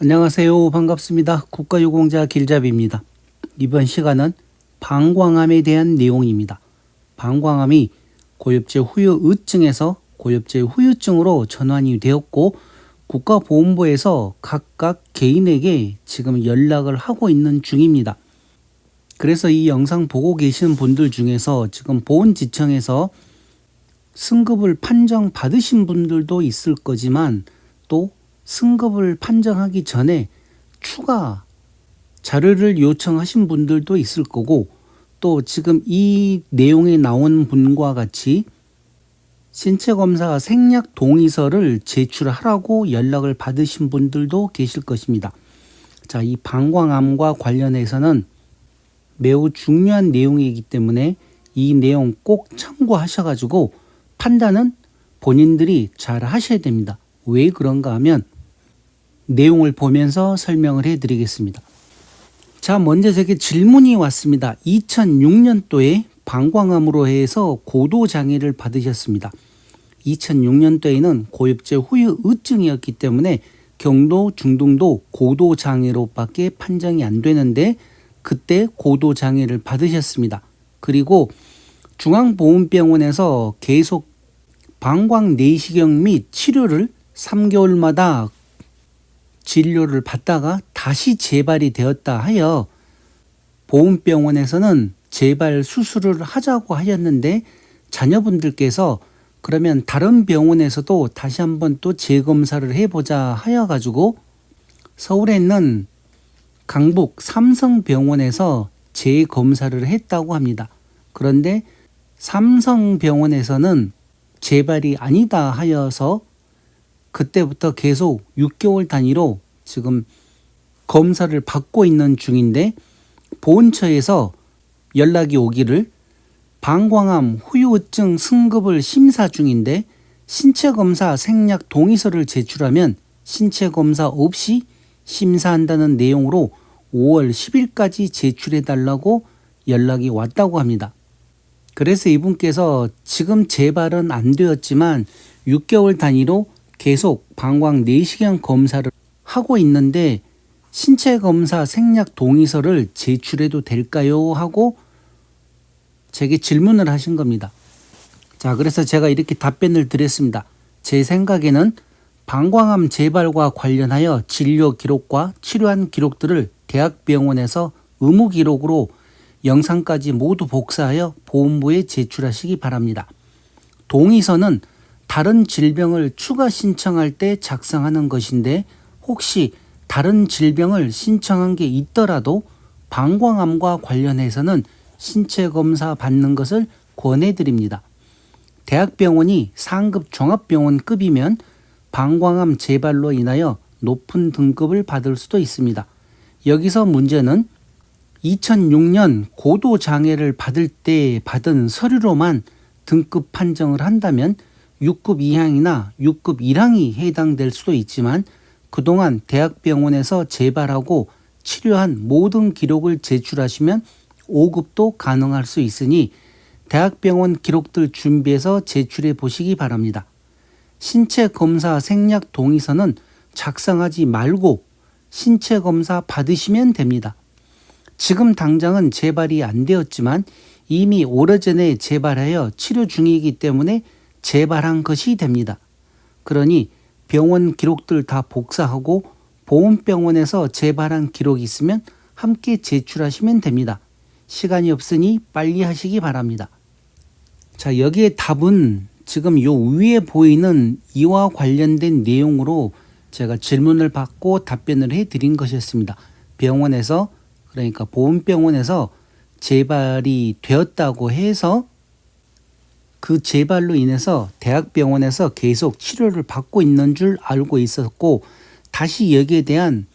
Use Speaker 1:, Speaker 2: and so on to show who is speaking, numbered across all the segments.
Speaker 1: 안녕하세요. 반갑습니다. 국가유공자 길잡이입니다. 이번 시간은 방광암에 대한 내용입니다. 방광암이 고엽제 후유증에서 고엽제 후유증으로 전환이 되었고 국가보건부에서 각각 개인에게 지금 연락을 하고 있는 중입니다. 그래서 이 영상 보고 계시는 분들 중에서 지금 보훈지청에서 승급을 판정받으신 분들도 있을 거지만 또 승급을 판정하기 전에 추가 자료를 요청하신 분들도 있을 거고 또 지금 이 내용에 나온 분과 같이 신체검사 생략 동의서를 제출하라고 연락을 받으신 분들도 계실 것입니다. 자, 이 방광암과 관련해서는 매우 중요한 내용이기 때문에 이 내용 꼭 참고하셔가지고 판단은 본인들이 잘 하셔야 됩니다. 왜 그런가 하면 내용을 보면서 설명을 해드리겠습니다. 자, 먼저 제게 질문이 왔습니다. 2006년도에 방광암으로 해서 고도장애를 받으셨습니다. 2006년도에는 고엽제 후유증이었기 때문에 경도, 중등도, 고도장애로밖에 판정이 안 되는데 그때 고도장애를 받으셨습니다. 그리고 중앙보훈병원에서 계속 방광 내시경 및 치료를 3개월마다 진료를 받다가 다시 재발이 되었다 하여 보훈병원에서는 재발 수술을 하자고 하였는데 자녀분들께서 그러면 다른 병원에서도 다시 한번 또 재검사를 해보자 하여 가지고 서울에 있는 강북 삼성병원에서 재검사를 했다고 합니다. 그런데 삼성병원에서는 재발이 아니다 하여서 그때부터 계속 6개월 단위로 지금 검사를 받고 있는 중인데 보훈처에서 연락이 오기를 방광암 후유증 승급을 심사 중인데 신체검사 생략 동의서를 제출하면 신체검사 없이 심사한다는 내용으로 5월 10일까지 제출해달라고 연락이 왔다고 합니다. 그래서 이분께서 지금 재발은 안 되었지만 6개월 단위로 계속 방광 내시경 검사를 하고 있는데 신체검사 생략 동의서를 제출해도 될까요? 하고 제게 질문을 하신 겁니다. 자, 그래서 제가 이렇게 답변을 드렸습니다. 제 생각에는 방광암 재발과 관련하여 진료 기록과 치료한 기록들을 대학병원에서 의무 기록으로 영상까지 모두 복사하여 보훈부에 제출하시기 바랍니다. 동의서는 다른 질병을 추가 신청할 때 작성하는 것인데 혹시 다른 질병을 신청한 게 있더라도 방광암과 관련해서는 신체검사 받는 것을 권해드립니다. 대학병원이 상급 종합병원급이면 방광암 재발로 인하여 높은 등급을 받을 수도 있습니다. 여기서 문제는 2006년 고도장애를 받을 때 받은 서류로만 등급 판정을 한다면 6급 이항이나 6급 1항이 해당될 수도 있지만 그동안 대학병원에서 재발하고 치료한 모든 기록을 제출하시면 5급도 가능할 수 있으니 대학병원 기록들 준비해서 제출해 보시기 바랍니다. 신체검사 생략 동의서는 작성하지 말고 신체검사 받으시면 됩니다. 지금 당장은 재발이 안 되었지만 이미 오래전에 재발하여 치료 중이기 때문에 재발한 것이 됩니다. 그러니 병원 기록들 다 복사하고 보훈병원에서 재발한 기록이 있으면 함께 제출하시면 됩니다. 시간이 없으니 빨리 하시기 바랍니다. 자, 여기에 답은 지금 요 위에 보이는 이와 관련된 내용으로 제가 질문을 받고 답변을 해드린 것이었습니다. 병원에서 그러니까 보훈병원에서 재발이 되었다고 해서 그 재발로 인해서 대학병원에서 계속 치료를 받고 있는 줄 알고 있었고 다시 여기에 대한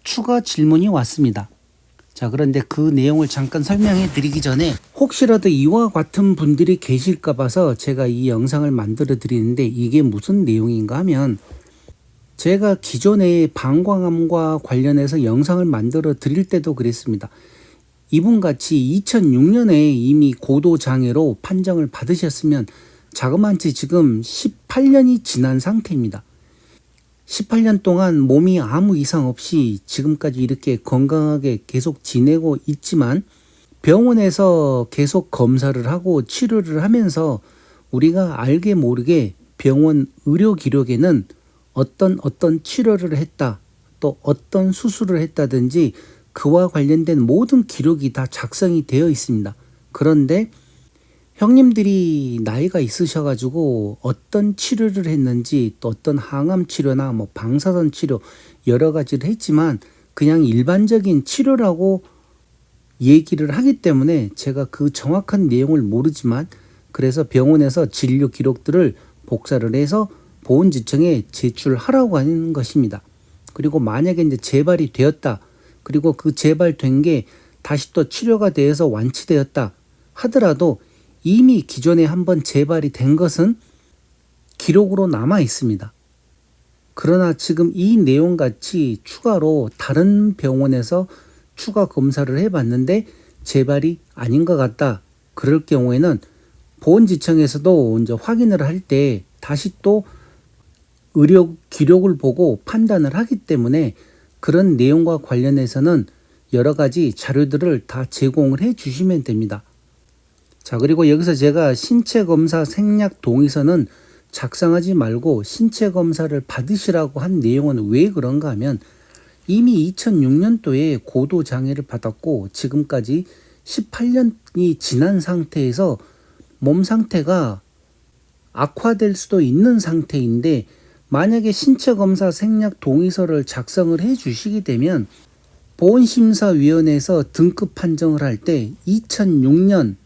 Speaker 1: 추가 질문이 왔습니다. 자, 그런데 그 내용을 잠깐 설명해 드리기 전에 혹시라도 이와 같은 분들이 계실까 봐서 제가 이 영상을 만들어 드리는데 이게 무슨 내용인가 하면 제가 기존에 방광암과 관련해서 영상을 만들어 드릴 때도 그랬습니다. 이분같이 2006년에 이미 고도장애로 판정을 받으셨으면 자그마치 지금 18년이 지난 상태입니다. 18년 동안 몸이 아무 이상 없이 지금까지 이렇게 건강하게 계속 지내고 있지만 병원에서 계속 검사를 하고 치료를 하면서 우리가 알게 모르게 병원 의료 기록에는 어떤 치료를 했다, 또 어떤 수술을 했다든지 그와 관련된 모든 기록이 다 작성이 되어 있습니다. 그런데 형님들이 나이가 있으셔가지고 어떤 치료를 했는지, 또 어떤 항암 치료나 뭐 방사선 치료 여러 가지를 했지만 그냥 일반적인 치료라고 얘기를 하기 때문에 제가 그 정확한 내용을 모르지만, 그래서 병원에서 진료 기록들을 복사를 해서 보훈지청에 제출하라고 하는 것입니다. 그리고 만약에 이제 재발이 되었다, 그리고 그 재발된 게 다시 또 치료가 돼서 완치되었다 하더라도 이미 기존에 한번 재발이 된 것은 기록으로 남아 있습니다. 그러나 지금 이 내용 같이 추가로 다른 병원에서 추가 검사를 해봤는데 재발이 아닌 것 같다, 그럴 경우에는 보훈지청에서도 이제 확인을 할 때 다시 또 의료 기록을 보고 판단을 하기 때문에 그런 내용과 관련해서는 여러 가지 자료들을 다 제공을 해 주시면 됩니다. 자, 그리고 여기서 제가 신체검사 생략 동의서는 작성하지 말고 신체검사를 받으시라고 한 내용은 왜 그런가 하면, 이미 2006년도에 고도장애를 받았고 지금까지 18년이 지난 상태에서 몸 상태가 악화될 수도 있는 상태인데, 만약에 신체검사 생략 동의서를 작성을 해 주시게 되면 보훈심사위원회에서 등급 판정을 할 때 2006년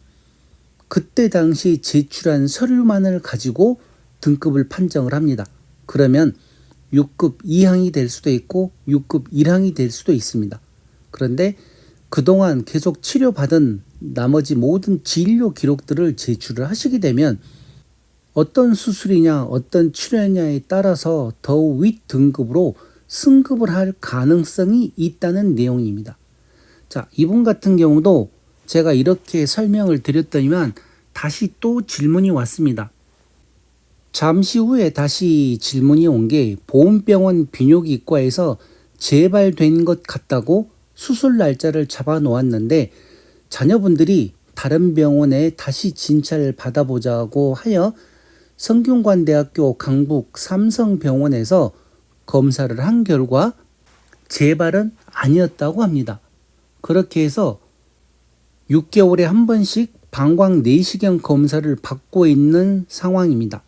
Speaker 1: 그때 당시 제출한 서류만을 가지고 등급을 판정을 합니다. 그러면 6급 2항이 될 수도 있고 6급 1항이 될 수도 있습니다. 그런데 그동안 계속 치료받은 나머지 모든 진료 기록들을 제출을 하시게 되면 어떤 수술이냐 어떤 치료냐에 따라서 더 윗 등급으로 승급을 할 가능성이 있다는 내용입니다. 자, 이분 같은 경우도 제가 이렇게 설명을 드렸더니만 다시 또 질문이 왔습니다. 잠시 후에 다시 질문이 온 게 보훈병원 비뇨기과에서 재발된 것 같다고 수술 날짜를 잡아 놓았는데 자녀분들이 다른 병원에 다시 진찰을 받아보자고 하여 성균관대학교 강북 삼성병원에서 검사를 한 결과 재발은 아니었다고 합니다. 그렇게 해서 6개월에 한 번씩 방광 내시경 검사를 받고 있는 상황입니다.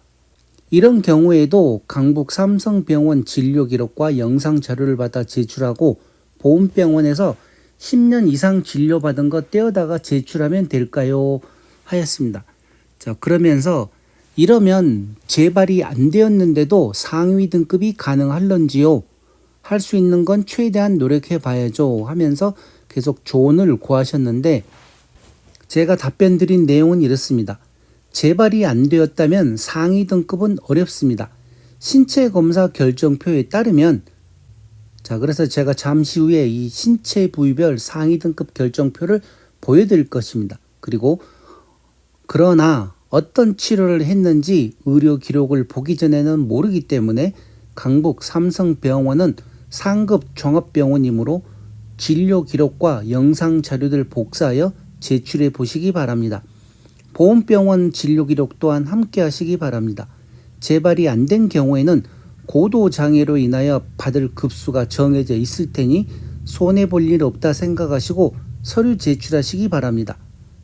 Speaker 1: 이런 경우에도 강북 삼성병원 진료 기록과 영상 자료를 받아 제출하고 보훈병원에서 10년 이상 진료받은 것 떼어다가 제출하면 될까요? 하였습니다. 자, 그러면서 이러면 재발이 안 되었는데도 상위 등급이 가능할런지요? 할 수 있는 건 최대한 노력해 봐야죠 하면서 계속 조언을 구하셨는데, 제가 답변 드린 내용은 이렇습니다. 재발이 안 되었다면 상위 등급은 어렵습니다. 신체 검사 결정표에 따르면, 자, 그래서 제가 잠시 후에 이 신체 부위별 상위 등급 결정표를 보여드릴 것입니다. 그리고 그러나 어떤 치료를 했는지 의료 기록을 보기 전에는 모르기 때문에 강북 삼성병원은 상급 종합병원이므로 진료 기록과 영상 자료들 복사하여 제출해 보시기 바랍니다. 보훈병원 진료 기록 또한 함께 하시기 바랍니다. 재발이 안 된 경우에는 고도 장애로 인하여 받을 급수가 정해져 있을 테니 손해볼 일 없다 생각하시고 서류 제출하시기 바랍니다.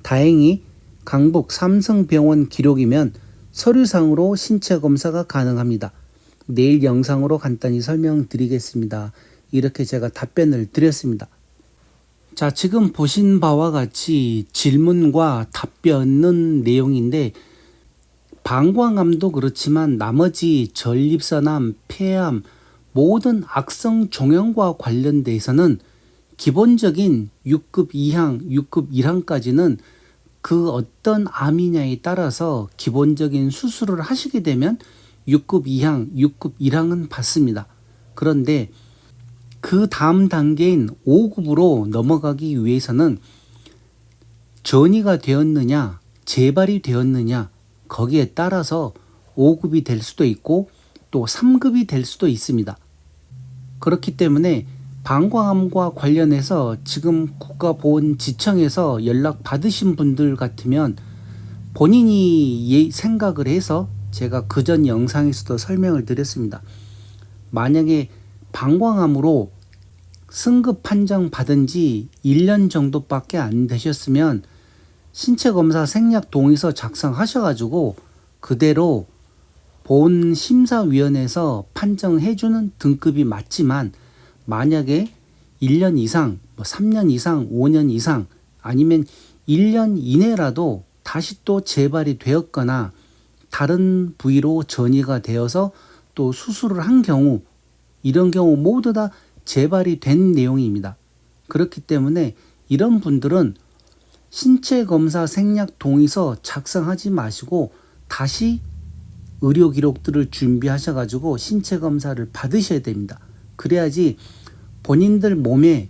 Speaker 1: 다행히 강북 삼성병원 기록이면 서류상으로 신체 검사가 가능합니다. 내일 영상으로 간단히 설명드리겠습니다. 이렇게 제가 답변을 드렸습니다. 자, 지금 보신 바와 같이 질문과 답변은 내용인데, 방광암도 그렇지만 나머지 전립선암, 폐암, 모든 악성 종양과 관련돼서는 기본적인 6급 2항, 6급 1항까지는 그 어떤 암이냐에 따라서 기본적인 수술을 하시게 되면 6급 2항, 6급 1항은 받습니다. 그런데 그 다음 단계인 5급으로 넘어가기 위해서는 전이가 되었느냐, 재발이 되었느냐, 거기에 따라서 5급이 될 수도 있고 또 3급이 될 수도 있습니다. 그렇기 때문에 방광암과 관련해서 지금 국가보건지청에서 연락 받으신 분들 같으면 본인이 생각을 해서 제가 그전 영상에서도 설명을 드렸습니다. 만약에 방광암으로 승급 판정 받은 지 1년 정도밖에 안 되셨으면 신체검사 생략 동의서 작성하셔가지고 그대로 보훈심사위원회에서 판정해주는 등급이 맞지만, 만약에 1년 이상, 3년 이상, 5년 이상 아니면 1년 이내라도 다시 또 재발이 되었거나 다른 부위로 전이가 되어서 또 수술을 한 경우, 이런 경우 모두 다 재발이 된 내용입니다. 그렇기 때문에 이런 분들은 신체검사 생략 동의서 작성하지 마시고 다시 의료 기록들을 준비하셔가지고 신체검사를 받으셔야 됩니다. 그래야지 본인들 몸의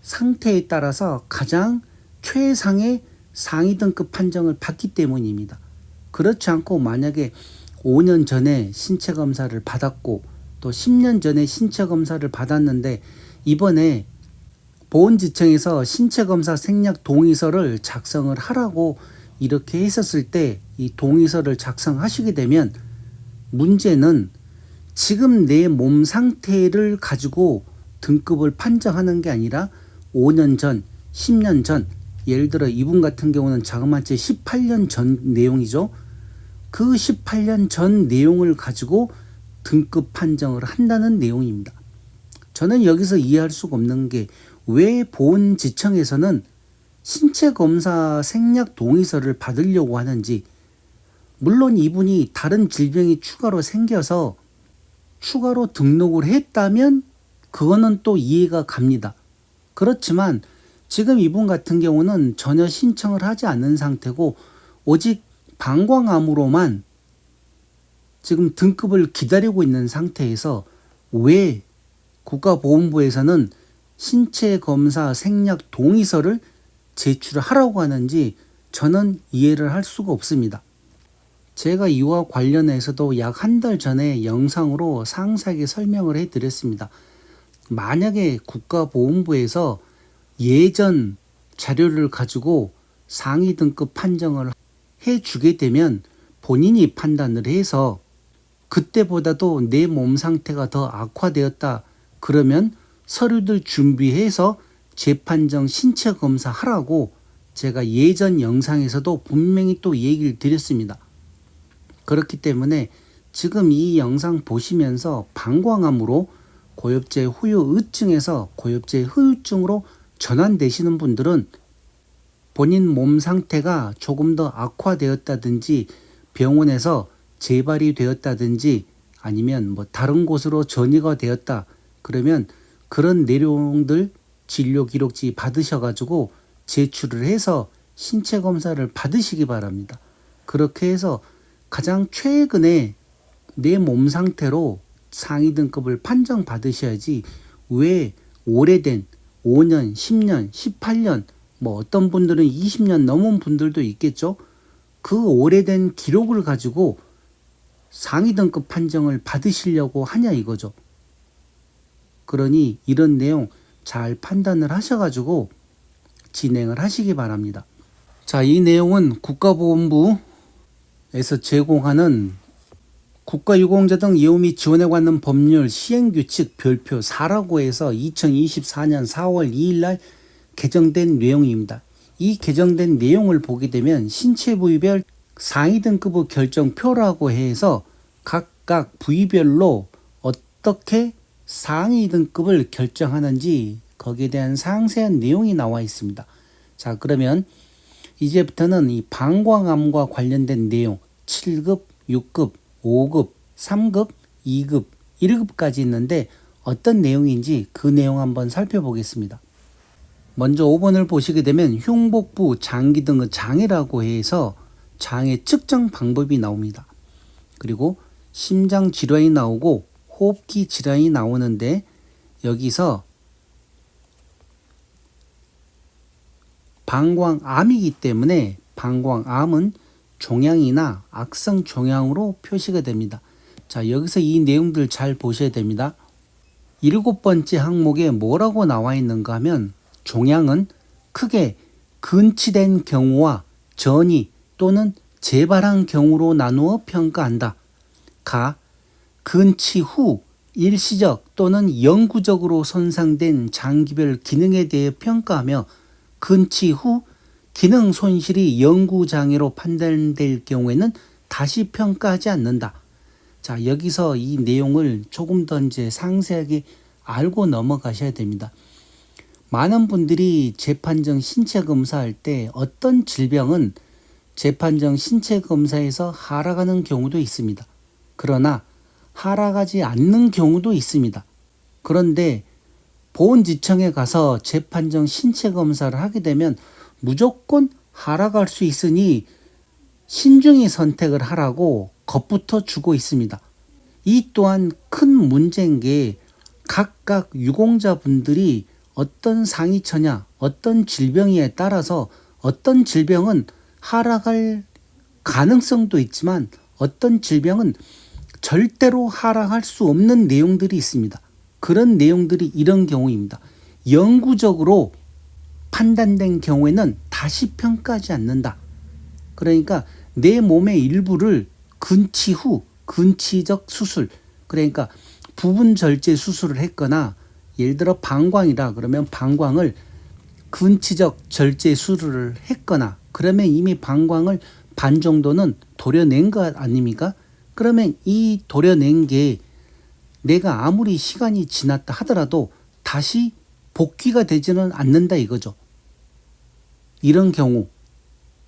Speaker 1: 상태에 따라서 가장 최상의 상위 등급 판정을 받기 때문입니다. 그렇지 않고 만약에 5년 전에 신체검사를 받았고 또 10년 전에 신체검사를 받았는데 이번에 보훈지청에서 신체검사 생략 동의서를 작성을 하라고 이렇게 했었을 때 이 동의서를 작성하시게 되면 문제는 지금 내 몸 상태를 가지고 등급을 판정하는 게 아니라 5년 전, 10년 전, 예를 들어 이분 같은 경우는 자그마치 18년 전 내용이죠. 그 18년 전 내용을 가지고 등급 판정을 한다는 내용입니다. 저는 여기서 이해할 수가 없는 게 왜 보훈지청에서는 신체검사 생략 동의서를 받으려고 하는지, 물론 이분이 다른 질병이 추가로 생겨서 추가로 등록을 했다면 그거는 또 이해가 갑니다. 그렇지만 지금 이분 같은 경우는 전혀 신청을 하지 않은 상태고 오직 방광암으로만 지금 등급을 기다리고 있는 상태에서 왜 국가보건부에서는 신체검사 생략 동의서를 제출하라고 하는지 저는 이해를 할 수가 없습니다. 제가 이와 관련해서도 약 한 달 전에 영상으로 상세하게 설명을 해드렸습니다. 만약에 국가보건부에서 예전 자료를 가지고 상위 등급 판정을 해주게 되면 본인이 판단을 해서 그때보다도 내 몸 상태가 더 악화되었다 그러면 서류들 준비해서 재판정 신체검사 하라고 제가 예전 영상에서도 분명히 또 얘기를 드렸습니다. 그렇기 때문에 지금 이 영상 보시면서 방광암으로 고엽제 후유증에서 고엽제 후유증으로 전환되시는 분들은 본인 몸 상태가 조금 더 악화되었다든지 병원에서 재발이 되었다든지 아니면 다른 곳으로 전이가 되었다 그러면 그런 내용들 진료 기록지 받으셔가지고 제출을 해서 신체 검사를 받으시기 바랍니다. 그렇게 해서 가장 최근에 내 몸 상태로 상위 등급을 판정 받으셔야지 왜 오래된 5년, 10년, 18년 어떤 분들은 20년 넘은 분들도 있겠죠. 그 오래된 기록을 가지고 상위 등급 판정을 받으시려고 하냐 이거죠. 그러니 이런 내용 잘 판단을 하셔가지고 진행을 하시기 바랍니다. 자, 이 내용은 국가보건부에서 제공하는 국가유공자 등 예우 및 지원에 관한 법률 시행규칙 별표 4라고 해서 2024년 4월 2일 날 개정된 내용입니다. 이 개정된 내용을 보게 되면 신체 부위별 상위 등급의 결정표라고 해서 각각 부위별로 어떻게 상위 등급을 결정하는지 거기에 대한 상세한 내용이 나와 있습니다. 자, 그러면 이제부터는 이 방광암과 관련된 내용 7급, 6급, 5급, 3급, 2급, 1급까지 있는데 어떤 내용인지 그 내용 한번 살펴보겠습니다. 먼저 5번을 보시게 되면 흉복부, 장기 등의 장애라고 해서 장애 측정 방법이 나옵니다. 그리고 심장 질환이 나오고 호흡기 질환이 나오는데 여기서 방광암이기 때문에 방광암은 종양이나 악성 종양으로 표시가 됩니다. 자, 여기서 이 내용들 잘 보셔야 됩니다. 7번째 항목에 뭐라고 나와 있는가 하면 종양은 크게 근치된 경우와 전이 또는 재발한 경우로 나누어 평가한다. 가, 근치 후 일시적 또는 영구적으로 손상된 장기별 기능에 대해 평가하며 근치 후 기능 손실이 영구장애로 판단될 경우에는 다시 평가하지 않는다. 자, 여기서 이 내용을 조금 더 이제 상세하게 알고 넘어가셔야 됩니다. 많은 분들이 재판정 신체 검사할 때 어떤 질병은 재판정 신체 검사에서 하락하는 경우도 있습니다. 그러나 하락하지 않는 경우도 있습니다. 그런데 보훈지청에 가서 재판정 신체 검사를 하게 되면 무조건 하락할 수 있으니 신중히 선택을 하라고 겁부터 주고 있습니다. 이 또한 큰 문제인 게 각각 유공자분들이 어떤 상위처냐, 어떤 질병에 따라서 어떤 질병은 하락할 가능성도 있지만 어떤 질병은 절대로 하락할 수 없는 내용들이 있습니다. 그런 내용들이 이런 경우입니다. 영구적으로 판단된 경우에는 다시 평가하지 않는다. 그러니까 내 몸의 일부를 근치 후 근치적 수술, 그러니까 부분 절제 수술을 했거나 예를 들어 방광이라 그러면 방광을 근치적 절제 수술을 했거나 그러면 이미 방광을 반 정도는 도려낸 것 아닙니까? 그러면 이 도려낸 게 내가 아무리 시간이 지났다 하더라도 다시 복귀가 되지는 않는다 이거죠. 이런 경우,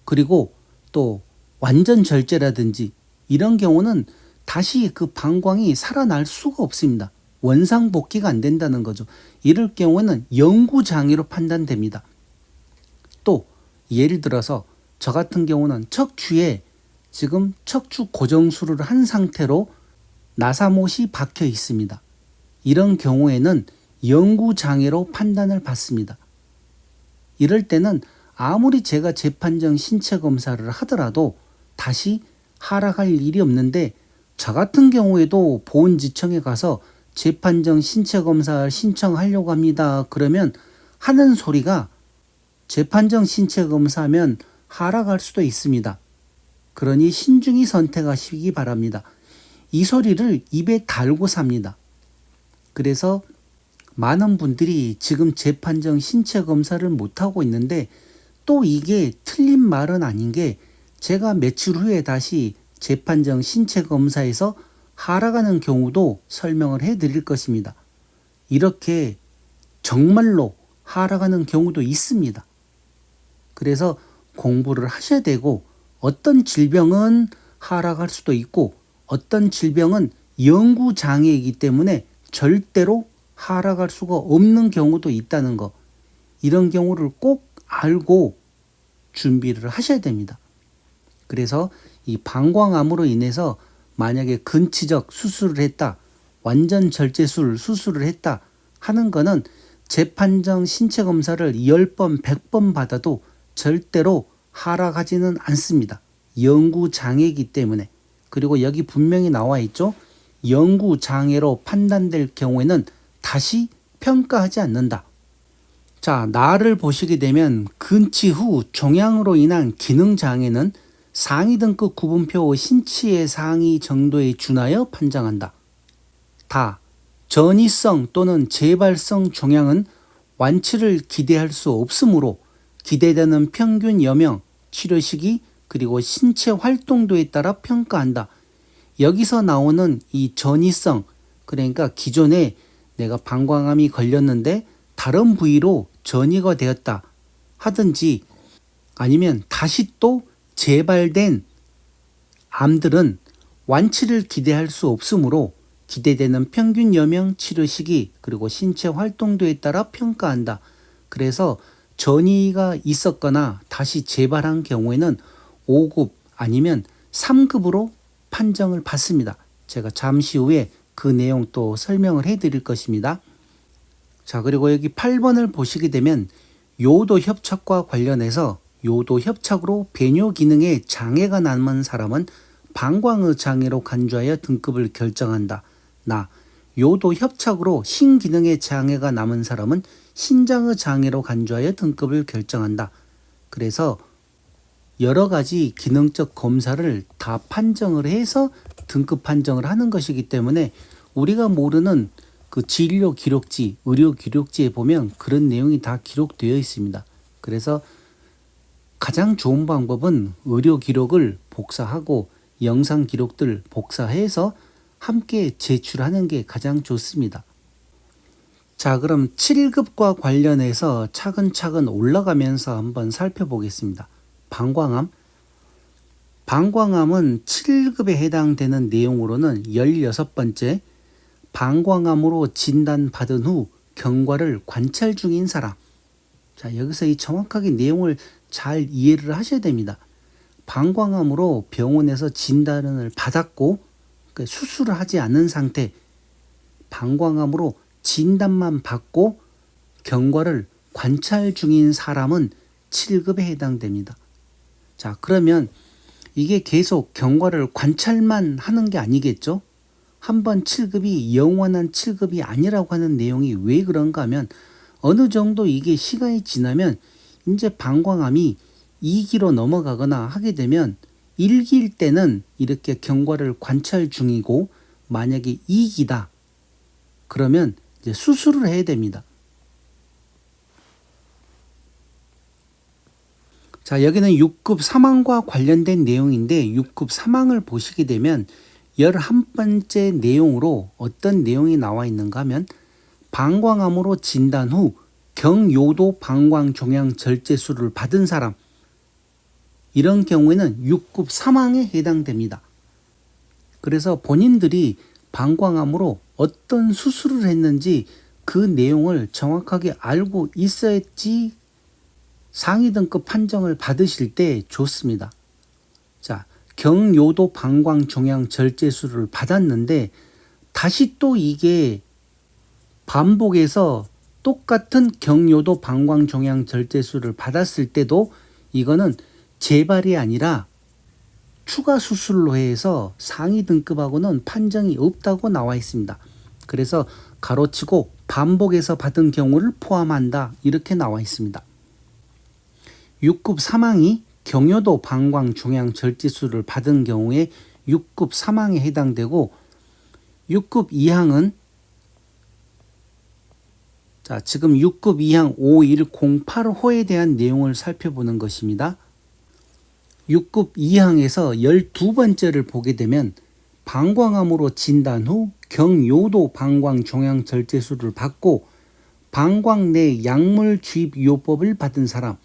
Speaker 1: 그리고 또 완전 절제라든지 이런 경우는 다시 그 방광이 살아날 수가 없습니다. 원상 복귀가 안 된다는 거죠. 이럴 경우는 영구 장애로 판단됩니다. 또 예를 들어서 저 같은 경우는 척추에 지금 척추 고정술을 한 상태로 나사못이 박혀 있습니다. 이런 경우에는 영구 장애로 판단을 받습니다. 이럴 때는 아무리 제가 재판정 신체 검사를 하더라도 다시 하락할 일이 없는데 저 같은 경우에도 보훈지청에 가서 재판정 신체 검사 신청하려고 합니다. 그러면 하는 소리가 재판정 신체 검사하면 하락할 수도 있습니다. 그러니 신중히 선택하시기 바랍니다. 이 소리를 입에 달고 삽니다. 그래서 많은 분들이 지금 재판정 신체 검사를 못하고 있는데 또 이게 틀린 말은 아닌 게 제가 며칠 후에 다시 재판정 신체 검사에서 하락하는 경우도 설명을 해 드릴 것입니다. 이렇게 정말로 하락하는 경우도 있습니다. 그래서 공부를 하셔야 되고 어떤 질병은 하락할 수도 있고 어떤 질병은 영구 장애이기 때문에 절대로 하락할 수가 없는 경우도 있다는 거, 이런 경우를 꼭 알고 준비를 하셔야 됩니다. 그래서 이 방광암으로 인해서 만약에 근치적 수술을 했다, 완전 절제술 수술을 했다 하는 거는 재판정 신체 검사를 10번, 100번 받아도 절대로 하락하지는 않습니다. 영구 장애이기 때문에. 그리고 여기 분명히 나와 있죠. 영구 장애로 판단될 경우에는 다시 평가하지 않는다. 자, 나를 보시게 되면 근치 후 종양으로 인한 기능 장애는 상위 등급 구분표 신치의 상위 정도에 준하여 판정한다. 다, 전이성 또는 재발성 종양은 완치를 기대할 수 없으므로 기대되는 평균 여명, 치료 시기, 그리고 신체 활동도에 따라 평가한다. 여기서 나오는 이 전이성, 그러니까 기존에 내가 방광암이 걸렸는데 다른 부위로 전이가 되었다 하든지 아니면 다시 또 재발된 암들은 완치를 기대할 수 없으므로 기대되는 평균 여명, 치료 시기, 그리고 신체 활동도에 따라 평가한다. 그래서 전이가 있었거나 다시 재발한 경우에는 5급 아니면 3급으로 판정을 받습니다. 제가 잠시 후에 그 내용 또 설명을 해 드릴 것입니다. 자, 그리고 여기 8번을 보시게 되면 요도 협착과 관련해서 요도 협착으로 배뇨 기능에 장애가 남은 사람은 방광의 장애로 간주하여 등급을 결정한다. 나 요도 협착으로 신기능의 장애가 남은 사람은 신장의 장애로 간주하여 등급을 결정한다. 그래서 여러 가지 기능적 검사를 다 판정을 해서 등급 판정을 하는 것이기 때문에 우리가 모르는 그 진료 기록지, 의료 기록지에 보면 그런 내용이 다 기록되어 있습니다. 그래서 가장 좋은 방법은 의료 기록을 복사하고 영상 기록들 복사해서 함께 제출하는 게 가장 좋습니다. 자, 그럼 7급과 관련해서 차근차근 올라가면서 한번 살펴보겠습니다. 방광암. 방광암은 7급에 해당되는 내용으로는 16번째, 방광암으로 진단받은 후 경과를 관찰 중인 사람. 자, 여기서 이 정확하게 내용을 잘 이해를 하셔야 됩니다. 방광암으로 병원에서 진단을 받았고 수술을 하지 않은 상태, 방광암으로 진단만 받고 경과를 관찰 중인 사람은 7급에 해당됩니다. 자, 그러면 이게 계속 경과를 관찰만 하는 게 아니겠죠? 한번 7급이 영원한 7급이 아니라고 하는 내용이 왜 그런가 하면 어느 정도 이게 시간이 지나면 이제 방광암이 2기로 넘어가거나 하게 되면 1기일 때는 이렇게 경과를 관찰 중이고 만약에 2기다. 그러면 이제 수술을 해야 됩니다. 자, 여기는 6급 사망과 관련된 내용인데 6급 사망을 보시게 되면 11번째 내용으로 어떤 내용이 나와 있는가 하면 방광암으로 진단 후 경요도 방광종양 절제술을 받은 사람, 이런 경우에는 6급 사망에 해당됩니다. 그래서 본인들이 방광암으로 어떤 수술을 했는지 그 내용을 정확하게 알고 있어야지 상위 등급 판정을 받으실 때 좋습니다. 자, 경요도 방광종양 절제술을 받았는데 다시 또 이게 반복해서 똑같은 경요도 방광종양 절제술을 받았을 때도 이거는 재발이 아니라 추가 수술로 해서 상위 등급하고는 판정이 없다고 나와 있습니다. 그래서 가로치고 반복해서 받은 경우를 포함한다 이렇게 나와 있습니다. 6급 사망이 경요도 방광종양 절제술을 받은 경우에 6급 사망에 해당되고 6급 이항은 자, 지금 6급 이항 5108호에 대한 내용을 살펴보는 것입니다. 6급 이항에서 12번째를 보게 되면 방광암으로 진단 후 경요도 방광종양 절제술을 받고 방광 내 약물 주입 요법을 받은 사람,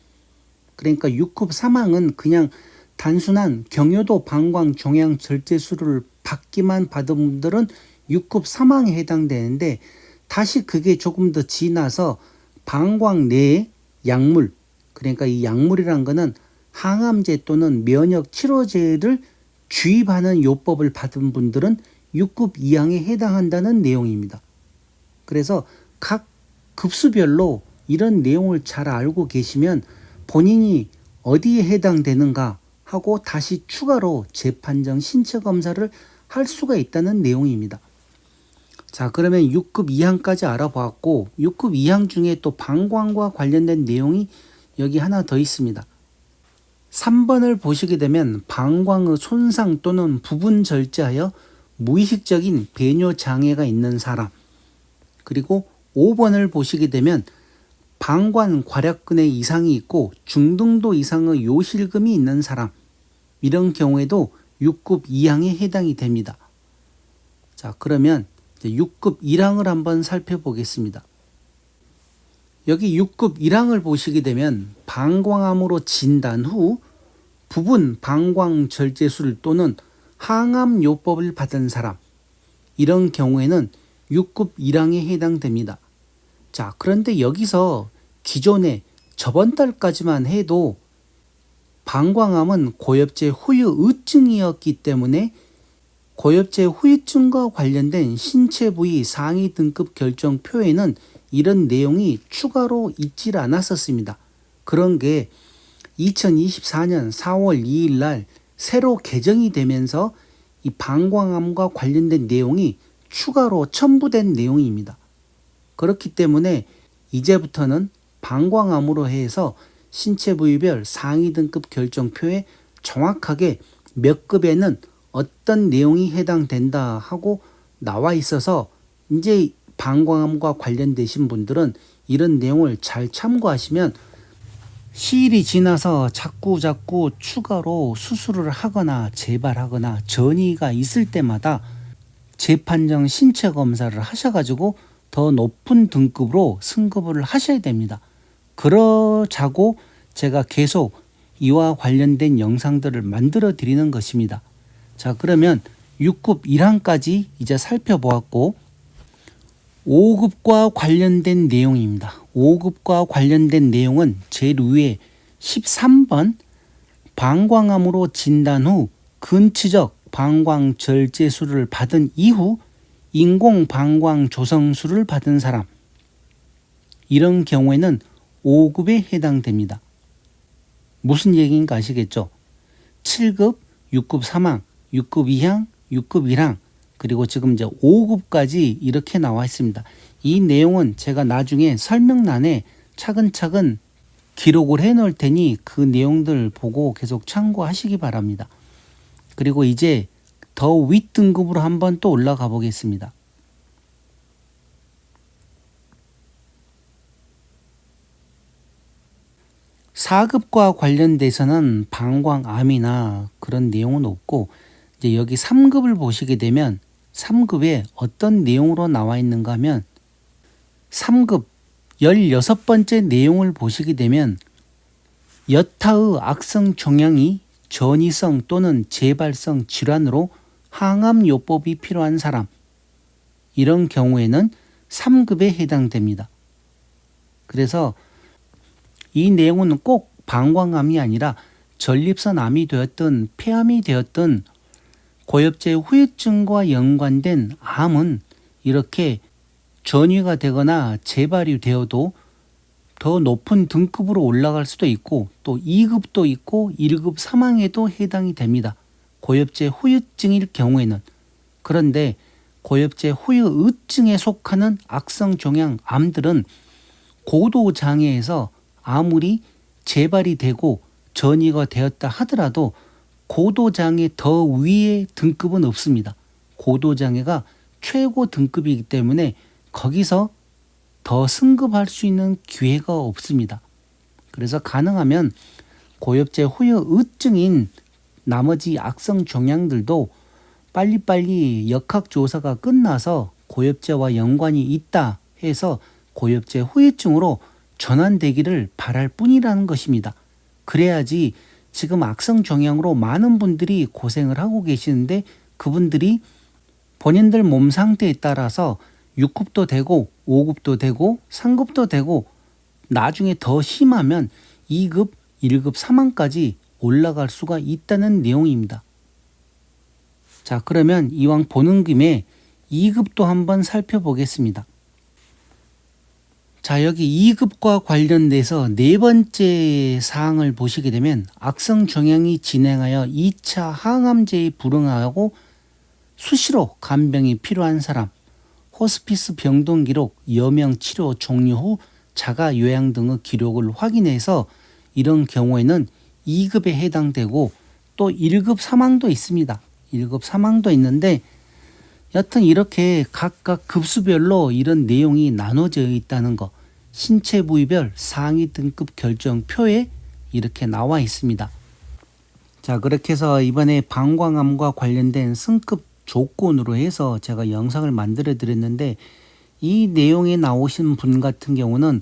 Speaker 1: 그러니까 6급 사망은 그냥 단순한 경요도 방광종양 절제술을 받기만 받은 분들은 6급 사망에 해당되는데 다시 그게 조금 더 지나서 방광 내에 약물, 그러니까 이 약물이란 거는 항암제 또는 면역 치료제를 주입하는 요법을 받은 분들은 6급 이항에 해당한다는 내용입니다. 그래서 각 급수별로 이런 내용을 잘 알고 계시면 본인이 어디에 해당되는가 하고 다시 추가로 재판정 신체 검사를 할 수가 있다는 내용입니다. 자, 그러면 6급 이항까지 알아보았고 6급 이항 중에 또 방광과 관련된 내용이 여기 하나 더 있습니다. 3번을 보시게 되면 방광의 손상 또는 부분 절제하여 무의식적인 배뇨 장애가 있는 사람, 그리고 5번을 보시게 되면 방광 괄약근에 이상이 있고 중등도 이상의 요실금이 있는 사람, 이런 경우에도 6급 이항에 해당이 됩니다. 자, 그러면 6급 1항을 한번 살펴보겠습니다. 여기 6급 1항을 보시게 되면 방광암으로 진단 후 부분 방광 절제술 또는 항암 요법을 받은 사람, 이런 경우에는 6급 1항에 해당됩니다. 자, 그런데 여기서 기존에 저번 달까지만 해도 방광암은 고엽제 후유증이었기 때문에 고엽제 후유증과 관련된 신체 부위 상위 등급 결정표에는 이런 내용이 추가로 있질 않았었습니다. 그런 게 2024년 4월 2일 날 새로 개정이 되면서 이 방광암과 관련된 내용이 추가로 첨부된 내용입니다. 그렇기 때문에 이제부터는 방광암으로 해서 신체 부위별 상위 등급 결정표에 정확하게 몇 급에는 어떤 내용이 해당된다 하고 나와 있어서 이제 방광암과 관련되신 분들은 이런 내용을 잘 참고하시면 시일이 지나서 자꾸 추가로 수술을 하거나 재발하거나 전이가 있을 때마다 재판정 신체 검사를 하셔가지고 더 높은 등급으로 승급을 하셔야 됩니다. 그러자고 제가 계속 이와 관련된 영상들을 만들어 드리는 것입니다. 자, 그러면 6급 1항까지 이제 살펴보았고 5급과 관련된 내용입니다. 5급과 관련된 내용은 제일 위에 13번 방광암으로 진단 후 근치적 방광절제술을 받은 이후 인공 방광 조성술을 받은 사람, 이런 경우에는 5급에 해당됩니다. 무슨 얘기인가 아시겠죠? 7급, 6급 3항, 6급 2항, 6급 1항, 그리고 지금 이제 5급까지 이렇게 나와 있습니다. 이 내용은 제가 나중에 설명란에 차근차근 기록을 해 놓을 테니 그 내용들 보고 계속 참고하시기 바랍니다. 그리고 이제 더 윗등급으로 한번 또 올라가 보겠습니다. (4급과) 관련돼서는 방광암이나 그런 내용은 없고, 이제 여기 3급을 보시게 되면 3급에 어떤 내용으로 나와 있는가 하면 3급 16번째 내용을 보시게 되면 여타의 악성 종양이 전이성 또는 재발성 질환으로 항암요법이 필요한 사람, 이런 경우에는 3급에 해당됩니다. 그래서 이 내용은 꼭 방광암이 아니라 전립선암이 되었든 폐암이 되었든 고엽제 후유증과 연관된 암은 이렇게 전이가 되거나 재발이 되어도 더 높은 등급으로 올라갈 수도 있고 또 2급도 있고 1급 3항에도 해당이 됩니다. 고엽제 후유증일 경우에는. 그런데 고엽제 후유증에 속하는 악성 종양 암들은 고도 장애에서 아무리 재발이 되고 전이가 되었다 하더라도 고도 장애 더 위의 등급은 없습니다. 고도 장애가 최고 등급이기 때문에 거기서 더 승급할 수 있는 기회가 없습니다. 그래서 가능하면 고엽제 후유증인 나머지 악성 종양들도 빨리빨리 역학조사가 끝나서 고엽제와 연관이 있다 해서 고엽제 후유증으로 전환되기를 바랄 뿐이라는 것입니다. 그래야지 지금 악성 종양으로 많은 분들이 고생을 하고 계시는데 그분들이 본인들 몸 상태에 따라서 6급도 되고 5급도 되고 3급도 되고 나중에 더 심하면 2급, 1급, 3항까지 올라갈 수가 있다는 내용입니다. 자, 그러면 이왕 보는 김에 2급도 한번 살펴보겠습니다. 자, 여기 2급과 관련돼서 네 번째 사항을 보시게 되면 악성 종양이 진행하여 2차 항암제에 불응하고 수시로 간병이 필요한 사람, 호스피스 병동 기록, 여명 치료 종료 후 자가 요양 등의 기록을 확인해서 이런 경우에는 2급에 해당되고 또 1급 3항도 있습니다. 1급 3항도 있는데 여튼 이렇게 각각 급수별로 이런 내용이 나눠져 있다는 거, 신체 부위별 상위 등급 결정표에 이렇게 나와 있습니다. 자, 그렇게 해서 이번에 방광암과 관련된 승급 조건으로 해서 제가 영상을 만들어 드렸는데 이 내용에 나오신 분 같은 경우는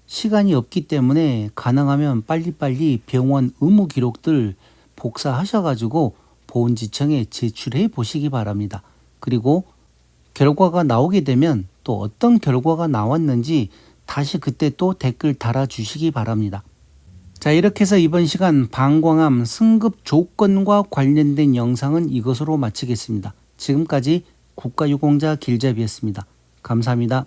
Speaker 1: 시간이 없기 때문에 가능하면 빨리빨리 병원 의무 기록들 복사하셔가지고 보훈지청에 제출해 보시기 바랍니다. 그리고 결과가 나오게 되면 또 어떤 결과가 나왔는지 다시 그때 또 댓글 달아주시기 바랍니다. 자, 이렇게 해서 이번 시간 방광암 승급 조건과 관련된 영상은 이것으로 마치겠습니다. 지금까지 국가유공자 길잡이였습니다. 감사합니다.